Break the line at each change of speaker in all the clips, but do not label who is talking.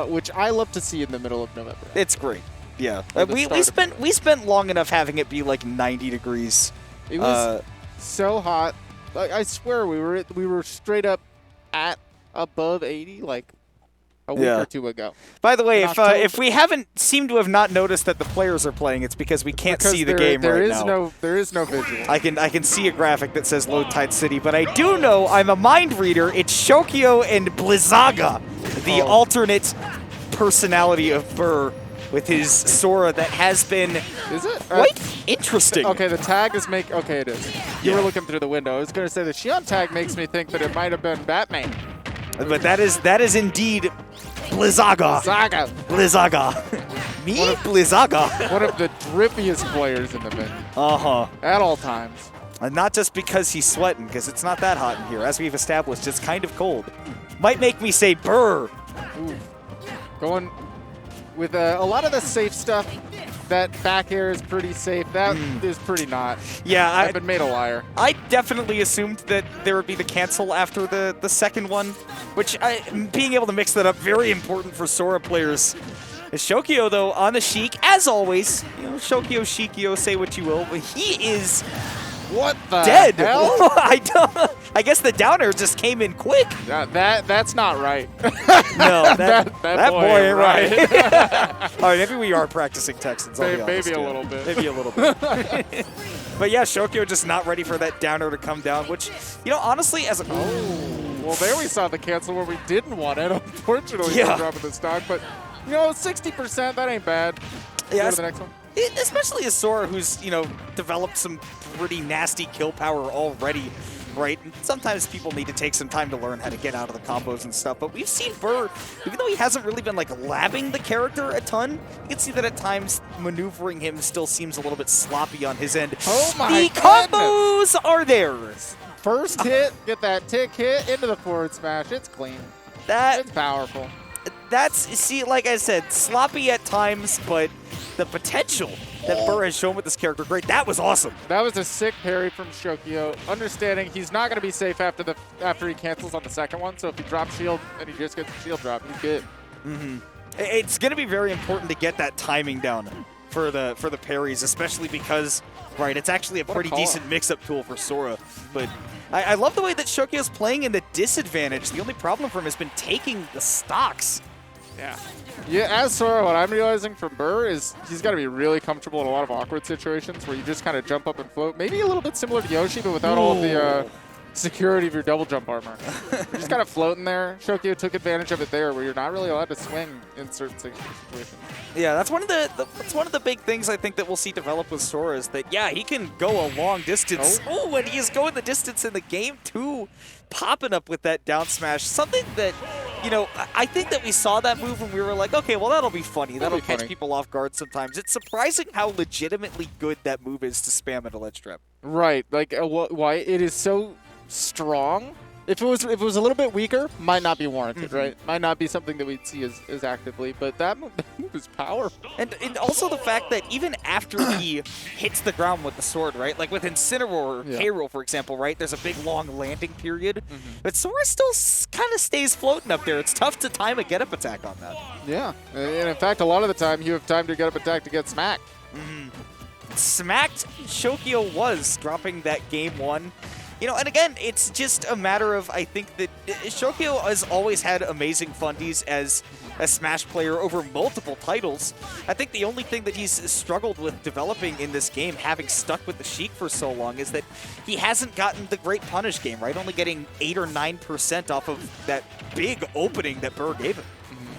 which I love to see in the middle of November.
It's great. Yeah, we spent long enough having it be like 90 degrees.
It was so hot. Like, I swear we were straight up at above 80 like a week or two ago.
By the way, if we haven't seemed to have not noticed that the players are playing, it's because we can't see the game right now.
There is no visual.
I can see a graphic that says Low Tide City, but I do know I'm a mind reader. It's Shokio and Blizzaga, the alternate personality of Burr, with his Sora that has been quite interesting.
Okay, the tag is Okay, it is. You were looking through the window. I was going to say the Shion tag makes me think that it might have been Batman.
But that is indeed Blizzaga. Blizzaga. Me? Blizzaga.
One of the drippiest players in the venue. At all times.
And not just because he's sweating, because it's not that hot in here. As we've established, it's kind of cold. Might make me say Burr.
Ooh. Going with a lot of the safe stuff. That back air is pretty safe. That is pretty not.
Yeah,
I've been made a liar.
I definitely assumed that there would be the cancel after the second one, which being able to mix that up, very important for Sora players. Shokio, though, on the Sheik, as always, Shokio, Shikio, say what you will, but he is
what the
dead.
Hell?
I guess the downer just came in quick.
That's not right.
No, that boy ain't right. All right, maybe we are practicing Texans.
Maybe a little bit.
Maybe a little bit. But yeah, Shokio just not ready for that downer to come down, which, honestly, as a...
Well, there we saw the cancel where we didn't want it, unfortunately, for dropping the stock. But, 60%, that ain't bad.
Yeah,
go to the next one.
Especially as Sora, who's, developed some pretty nasty kill power already, right? And sometimes people need to take some time to learn how to get out of the combos and stuff. But we've seen Burr, even though he hasn't really been, labbing the character a ton, you can see that at times maneuvering him still seems a little bit sloppy on his end.
Oh, my
The combos are there.
First hit, get that tick hit into the forward smash. It's clean. It's powerful.
See, like I said, sloppy at times, but the potential that Burr has shown with this character, great. That was awesome.
That was a sick parry from Shokio. Understanding he's not going to be safe after he cancels on the second one, so if he drops shield and he just gets the shield drop, he's good.
It's going to be very important to get that timing down for the parries, especially because, it's actually a pretty decent mix-up tool for Sora. But I love the way that Shokio's playing in the disadvantage. The only problem for him has been taking the stocks.
Yeah, as Sora, what I'm realizing from Burr is he's got to be really comfortable in a lot of awkward situations where you just kind of jump up and float. Maybe a little bit similar to Yoshi, but without all of the security of your double jump armor. You're just kind of floating there. Shokio took advantage of it there, where you're not really allowed to swing in certain situations.
Yeah, that's one of the big things I think that we'll see develop with Sora is that he can go a long distance. And he is going the distance in the game too, popping up with that down smash. Something that I think that we saw that move and we were like, okay, well that'll be funny. That'll catch people off guard sometimes. It's surprising how legitimately good that move is to spam at a ledge trap. Right,
why it is so strong. If it was a little bit weaker, might not be warranted, right? Might not be something that we'd see as actively, but that move is powerful.
And also the fact that even after he hits the ground with the sword, right? Like with Incineroar, K-Roll, for example, right? There's a big long landing period, but Sora still kind of stays floating up there. It's tough to time a get-up attack on that.
Yeah, and in fact, a lot of the time you have time to get-up attack to get smacked.
Smacked Shokio was dropping that game one. And again, it's just a matter of, I think that Shokio has always had amazing fundies as a Smash player over multiple titles. I think the only thing that he's struggled with developing in this game, having stuck with the Sheik for so long, is that he hasn't gotten the great punish game, right? Only getting 8 or 9% off of that big opening that Burr gave him.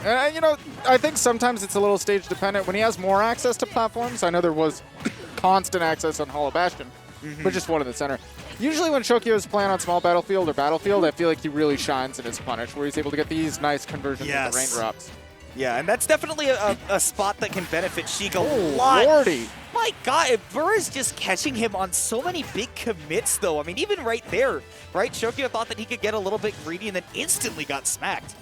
I think sometimes it's a little stage dependent. When he has more access to platforms, I know there was constant access on Hollow Bastion, but just one in the center. Usually when Shokio is playing on Small Battlefield or Battlefield, I feel like he really shines in his punish, where he's able to get these nice conversions in the raindrops.
Yeah, and that's definitely a spot that can benefit Sheik a lot.
Lordy.
My God, if Burr is just catching him on so many big commits, though. I mean, even right there, right? Shokio thought that he could get a little bit greedy and then instantly got smacked.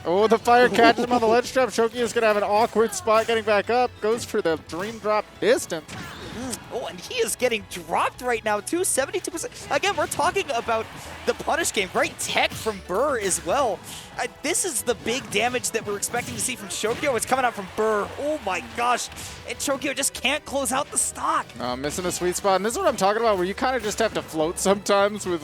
Oh, the fire catches him on the ledge trap. Shokio's going to have an awkward spot getting back up. Goes for the dream drop distance.
Oh, and he is getting dropped right now too, 72%. Again, we're talking about the punish game. Great tech from Burr as well. This is the big damage that we're expecting to see from Shokio. It's coming out from Burr. Oh my gosh. And Shokio just can't close out the stock.
Missing the sweet spot. And this is what I'm talking about, where you kind of just have to float sometimes with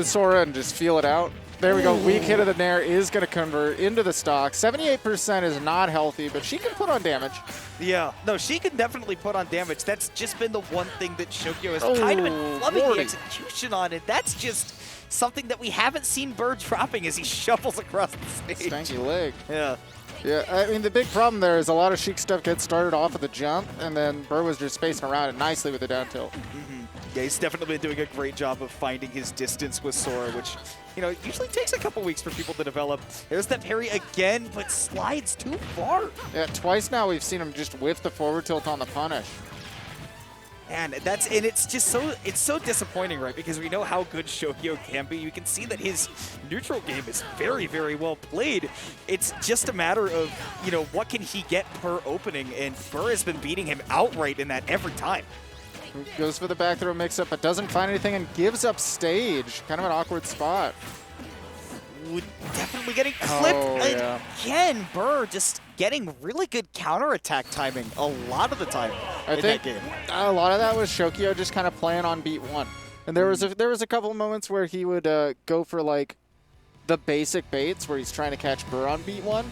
Sora and just feel it out. There we go. Weak hit of the Nair is going to convert into the stock. 78% is not healthy, but she can put on damage.
Yeah. No, she can definitely put on damage. That's just been the one thing that Shokio has kind of been flubbing the execution on, and that's just something that we haven't seen Burr dropping as he shuffles across the stage.
Stanky leg.
Yeah.
Yeah, I mean, the big problem there is a lot of Sheik stuff gets started off at the jump, and then Burr was just spacing around it nicely with the down tilt.
Yeah, he's definitely been doing a great job of finding his distance with Sora, which, you know, usually takes a couple weeks for people to develop. There's that parry again, but slides too far.
Yeah, twice now we've seen him just whiff the forward tilt on the punish.
And it's just so disappointing, right? Because we know how good Shokio can be. You can see that his neutral game is very, very well played. It's just a matter of, you know, what can he get per opening, and Burr has been beating him outright in that every time.
Goes for the back throw mix-up, but doesn't find anything and gives up stage. Kind of an awkward spot.
Definitely getting clipped again. Burr just getting really good counterattack timing a lot of the time in that game.
A lot of that was Shokio just kind of playing on beat one. And there was a couple of moments where he would go for like the basic baits where he's trying to catch Burr on beat one,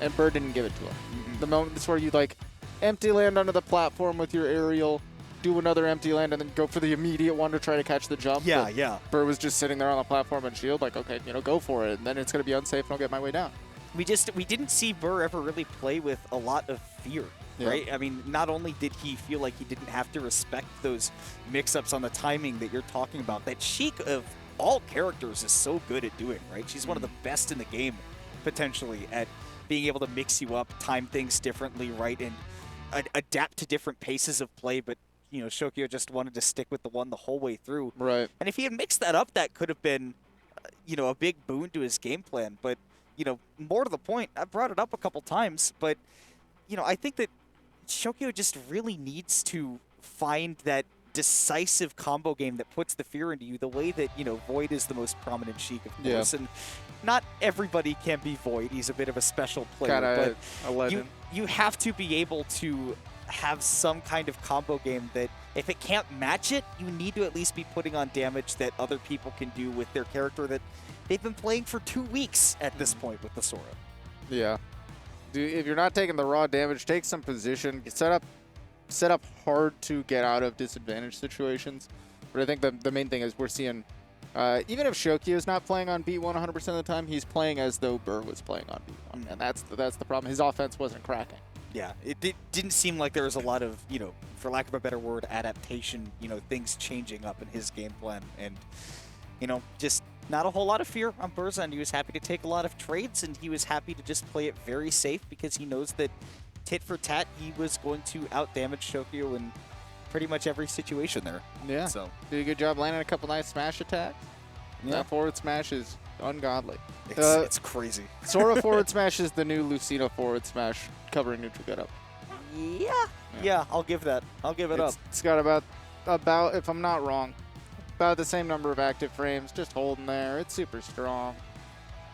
and Burr didn't give it to him. The moments where you like empty land under the platform with your aerial, do another empty land, and then go for the immediate one to try to catch the jump.
Yeah, yeah.
Burr was just sitting there on the platform and shield, like, okay, you know, go for it, and then it's going to be unsafe and I'll get my way down.
We didn't see Burr ever really play with a lot of fear, right? I mean, not only did he feel like he didn't have to respect those mix-ups on the timing that you're talking about, that Sheik of all characters is so good at doing, right? She's one of the best in the game, potentially, at being able to mix you up, time things differently, right? And adapt to different paces of play, but you know, Shokio just wanted to stick with the one the whole way through.
Right.
And if he had mixed that up, that could have been, you know, a big boon to his game plan. But, you know, more to the point, I brought it up a couple times, but, you know, I think that Shokio just really needs to find that decisive combo game that puts the fear into you, the way that, you know, Void is the most prominent Sheik, of course. And not everybody can be Void. He's a bit of a special player.
Kinda a legend.
You have to be able to have some kind of combo game that if it can't match it, you need to at least be putting on damage that other people can do with their character that they've been playing for 2 weeks at this point with the Sora.
Yeah. If you're not taking the raw damage, take some position, set up hard to get out of disadvantage situations. But I think the main thing is we're seeing, even if Shokio is not playing on beat 1 100% of the time, he's playing as though Burr was playing on beat 1. And that's the problem. His offense wasn't cracking.
Yeah, it didn't seem like there was a lot of, you know, for lack of a better word, adaptation, you know, things changing up in his game plan. And, you know, just not a whole lot of fear on Burr's end. He was happy to take a lot of trades, and he was happy to just play it very safe because he knows that tit for tat, he was going to out-damage Shokio in pretty much every situation there.
Yeah,
so
did a good job landing a couple nice smash attacks. Yeah. That forward smash is ungodly.
It's crazy.
Sora forward smash is the new Lucina forward smash covering neutral get up.
Yeah, I'll give that. I'll give it up.
It's got about, if I'm not wrong, about the same number of active frames, just holding there. It's super strong.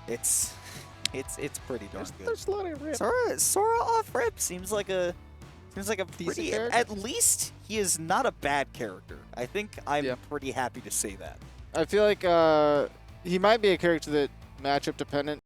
It's pretty darn good.
There's a lot of rip.
Sora off rip seems like a pretty. At least he is not a bad character. I think I'm pretty happy to say that.
I feel like he might be a character that matchup dependent